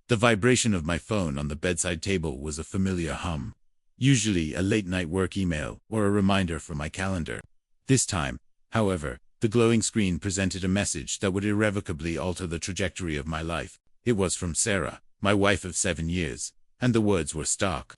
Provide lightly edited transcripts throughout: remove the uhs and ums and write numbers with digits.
The vibration of my phone on the bedside table was a familiar hum. Usually a late-night work email or a reminder from my calendar. This time, however, the glowing screen presented a message that would irrevocably alter the trajectory of my life. It was from Sarah, my wife of 7 years, and the words were stark.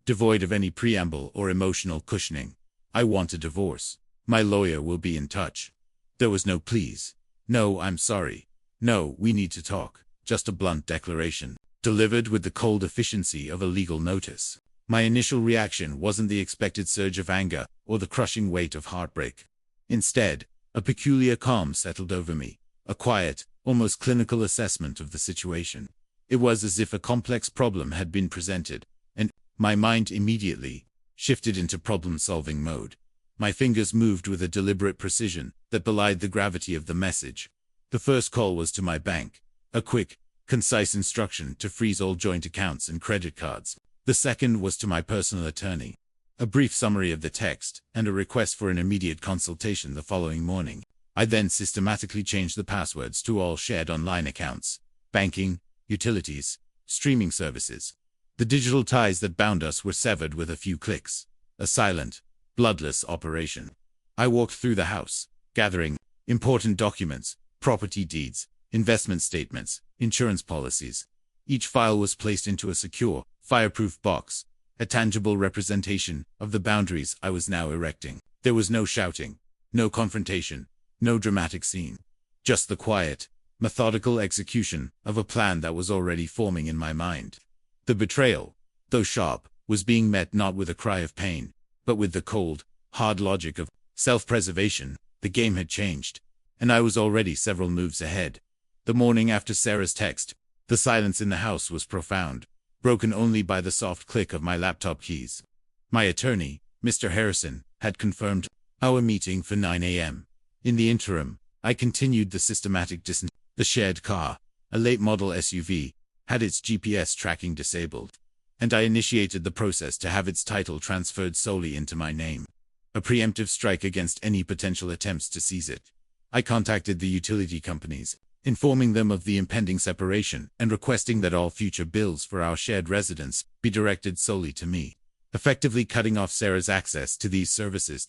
Devoid of any preamble or emotional cushioning. I want a divorce. My lawyer will be in touch. There was no please. No, I'm sorry. No, we need to talk. Just a blunt declaration, delivered with the cold efficiency of a legal notice. My initial reaction wasn't the expected surge of anger or the crushing weight of heartbreak. Instead, a peculiar calm settled over me, a quiet, almost clinical assessment of the situation. It was as if a complex problem had been presented, and my mind immediately shifted into problem-solving mode. My fingers moved with a deliberate precision that belied the gravity of the message. The first call was to my bank, a quick, concise instruction to freeze all joint accounts and credit cards. The second was to my personal attorney, a brief summary of the text and a request for an immediate consultation the following morning. I then systematically changed the passwords to all shared online accounts, banking, utilities, streaming services. The digital ties that bound us were severed with a few clicks. A silent, bloodless operation. I walked through the house, gathering important documents, property deeds, investment statements, insurance policies. Each file was placed into a secure, fireproof box, a tangible representation of the boundaries I was now erecting. There was no shouting, no confrontation, no dramatic scene. Just the quiet, methodical execution of a plan that was already forming in my mind. The betrayal, though sharp, was being met not with a cry of pain, but with the cold, hard logic of self-preservation. The game had changed, and I was already several moves ahead. The morning after Sarah's text, the silence in the house was profound, broken only by the soft click of my laptop keys. My attorney, Mr. Harrison, had confirmed our meeting for 9 a.m. In the interim, I continued the systematic distance. The shared car, a late model SUV, had its GPS tracking disabled, and I initiated the process to have its title transferred solely into my name. A preemptive strike against any potential attempts to seize it. I contacted the utility companies, informing them of the impending separation and requesting that all future bills for our shared residence be directed solely to me, effectively cutting off Sarah's access to these services.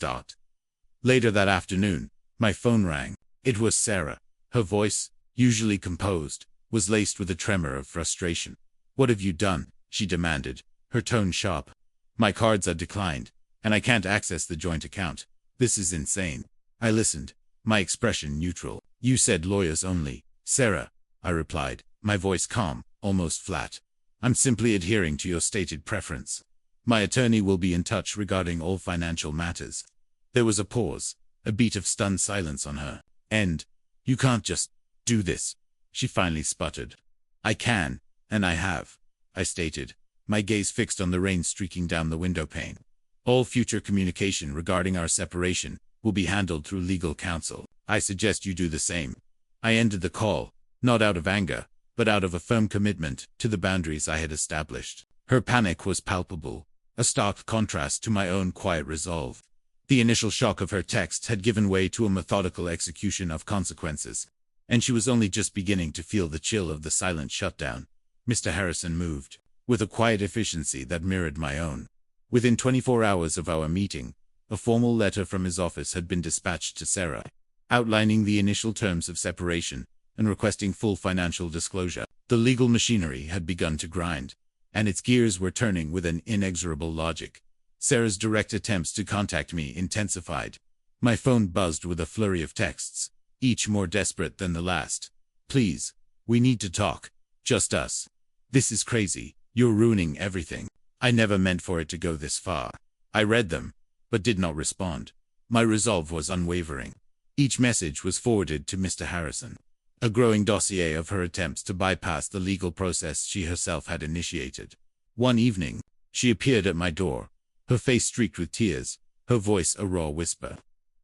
Later that afternoon, my phone rang. It was Sarah. Her voice, usually composed, was laced with a tremor of frustration. "What have you done?" she demanded, her tone sharp. "My cards are declined, and I can't access the joint account. This is insane." I listened, my expression neutral. "You said lawyers only, Sarah," I replied, my voice calm, almost flat. "I'm simply adhering to your stated preference. My attorney will be in touch regarding all financial matters." There was a pause, a beat of stunned silence on her end. "You can't just do this," she finally sputtered. "I can, and I have," I stated, my gaze fixed on the rain streaking down the window pane. "All future communication regarding our separation will be handled through legal counsel. I suggest you do the same." I ended the call, not out of anger, but out of a firm commitment to the boundaries I had established. Her panic was palpable, a stark contrast to my own quiet resolve. The initial shock of her text had given way to a methodical execution of consequences, and she was only just beginning to feel the chill of the silent shutdown. Mr. Harrison moved, with a quiet efficiency that mirrored my own. Within 24 hours of our meeting, a formal letter from his office had been dispatched to Sarah, outlining the initial terms of separation and requesting full financial disclosure. The legal machinery had begun to grind, and its gears were turning with an inexorable logic. Sarah's direct attempts to contact me intensified. My phone buzzed with a flurry of texts, each more desperate than the last. "Please, we need to talk. Just us. This is crazy. You're ruining everything. I never meant for it to go this far." I read them, but did not respond. My resolve was unwavering. Each message was forwarded to Mr. Harrison, a growing dossier of her attempts to bypass the legal process she herself had initiated. One evening, she appeared at my door, her face streaked with tears, her voice a raw whisper.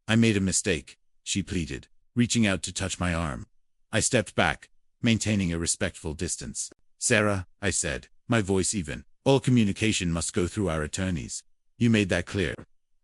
"I made a mistake," she pleaded, reaching out to touch my arm. I stepped back, maintaining a respectful distance. "Sarah," I said, my voice even, "all communication must go through our attorneys. You made that clear."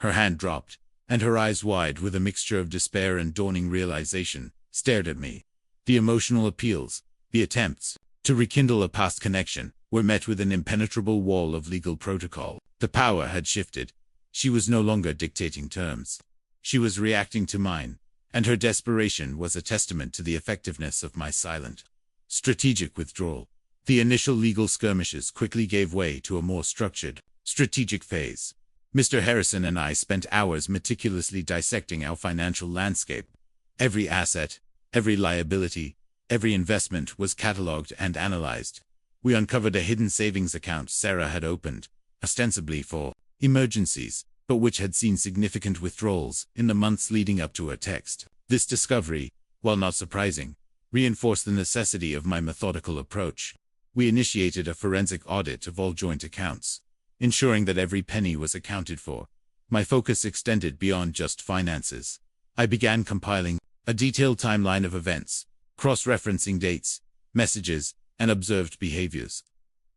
Her hand dropped, and her eyes, wide with a mixture of despair and dawning realization, stared at me. The emotional appeals, the attempts to rekindle a past connection, were met with an impenetrable wall of legal protocol. The power had shifted. She was no longer dictating terms. She was reacting to mine, and her desperation was a testament to the effectiveness of my silent, strategic withdrawal. The initial legal skirmishes quickly gave way to a more structured, strategic phase. Mr. Harrison and I spent hours meticulously dissecting our financial landscape. Every asset, every liability, every investment was catalogued and analyzed. We uncovered a hidden savings account Sarah had opened, ostensibly for emergencies, but which had seen significant withdrawals in the months leading up to her text. This discovery, while not surprising, reinforced the necessity of my methodical approach. We initiated a forensic audit of all joint accounts, ensuring that every penny was accounted for. My focus extended beyond just finances. I began compiling a detailed timeline of events, cross-referencing dates, messages, and observed behaviors.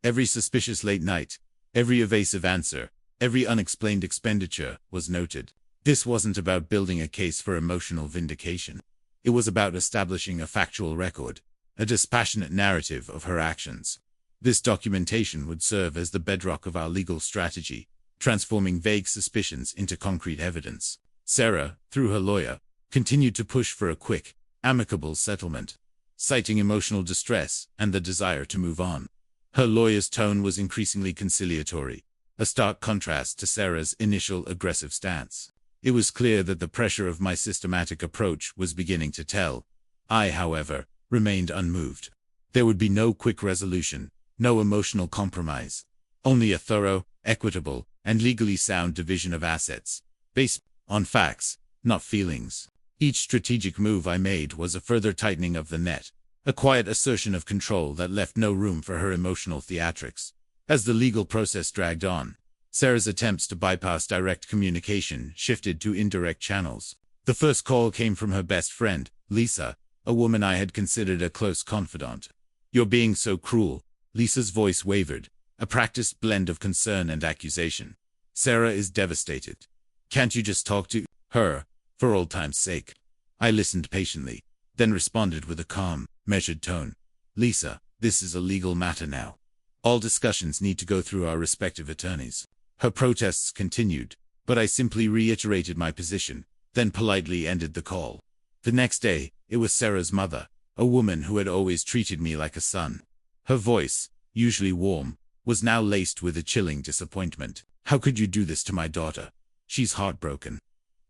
Every suspicious late night, every evasive answer, every unexplained expenditure was noted. This wasn't about building a case for emotional vindication. It was about establishing a factual record, a dispassionate narrative of her actions. This documentation would serve as the bedrock of our legal strategy, transforming vague suspicions into concrete evidence. Sarah, through her lawyer, continued to push for a quick, amicable settlement, citing emotional distress and the desire to move on. Her lawyer's tone was increasingly conciliatory, a stark contrast to Sarah's initial aggressive stance. It was clear that the pressure of my systematic approach was beginning to tell. I, however, remained unmoved. There would be no quick resolution, no emotional compromise, only a thorough, equitable, and legally sound division of assets, based on facts, not feelings. Each strategic move I made was a further tightening of the net, a quiet assertion of control that left no room for her emotional theatrics. As the legal process dragged on, Sarah's attempts to bypass direct communication shifted to indirect channels. The first call came from her best friend, Lisa, a woman I had considered a close confidant. "You're being so cruel." Lisa's voice wavered, a practiced blend of concern and accusation. "Sarah is devastated. Can't you just talk to her, for old time's sake?" I listened patiently, then responded with a calm, measured tone. "Lisa, this is a legal matter now. All discussions need to go through our respective attorneys." Her protests continued, but I simply reiterated my position, then politely ended the call. The next day, it was Sarah's mother, a woman who had always treated me like a son. Her voice, usually warm, was now laced with a chilling disappointment. "How could you do this to my daughter? She's heartbroken."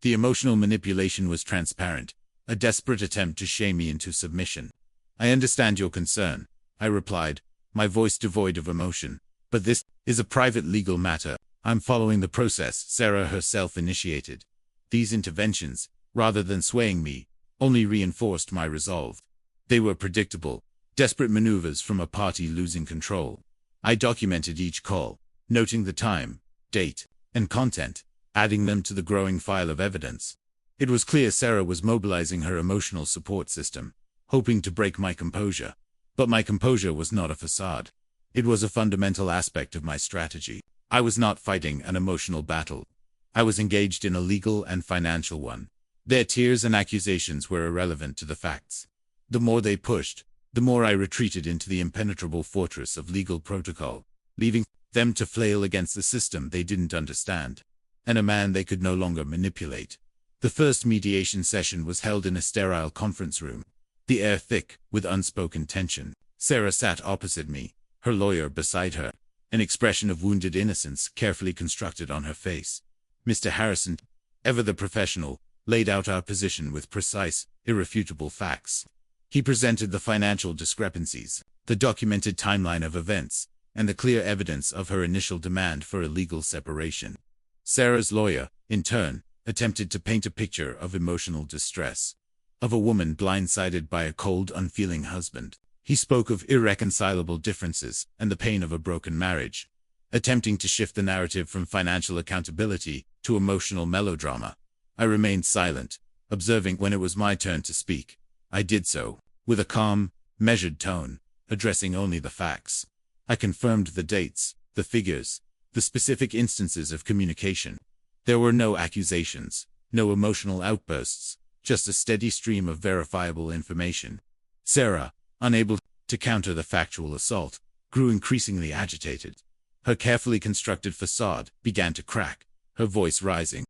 The emotional manipulation was transparent, a desperate attempt to shame me into submission. "I understand your concern," I replied, my voice devoid of emotion, "but this is a private legal matter. I'm following the process Sarah herself initiated." These interventions, rather than swaying me, only reinforced my resolve. They were predictable, desperate maneuvers from a party losing control. I documented each call, noting the time, date, and content, adding them to the growing file of evidence. It was clear Sarah was mobilizing her emotional support system, hoping to break my composure. But my composure was not a facade. It was a fundamental aspect of my strategy. I was not fighting an emotional battle. I was engaged in a legal and financial one. Their tears and accusations were irrelevant to the facts. The more they pushed, the more I retreated into the impenetrable fortress of legal protocol, leaving them to flail against the system they didn't understand, and a man they could no longer manipulate. The first mediation session was held in a sterile conference room, the air thick with unspoken tension. Sarah sat opposite me, her lawyer beside her, an expression of wounded innocence carefully constructed on her face. Mr. Harrison, ever the professional, laid out our position with precise, irrefutable facts. He presented the financial discrepancies, the documented timeline of events, and the clear evidence of her initial demand for a legal separation. Sarah's lawyer, in turn, attempted to paint a picture of emotional distress, of a woman blindsided by a cold, unfeeling husband. He spoke of irreconcilable differences and the pain of a broken marriage, attempting to shift the narrative from financial accountability to emotional melodrama. I remained silent, observing when it was my turn to speak. I did so, with a calm, measured tone, addressing only the facts. I confirmed the dates, the figures, the specific instances of communication. There were no accusations, no emotional outbursts, just a steady stream of verifiable information. Sarah, unable to counter the factual assault, grew increasingly agitated. Her carefully constructed facade began to crack, her voice rising.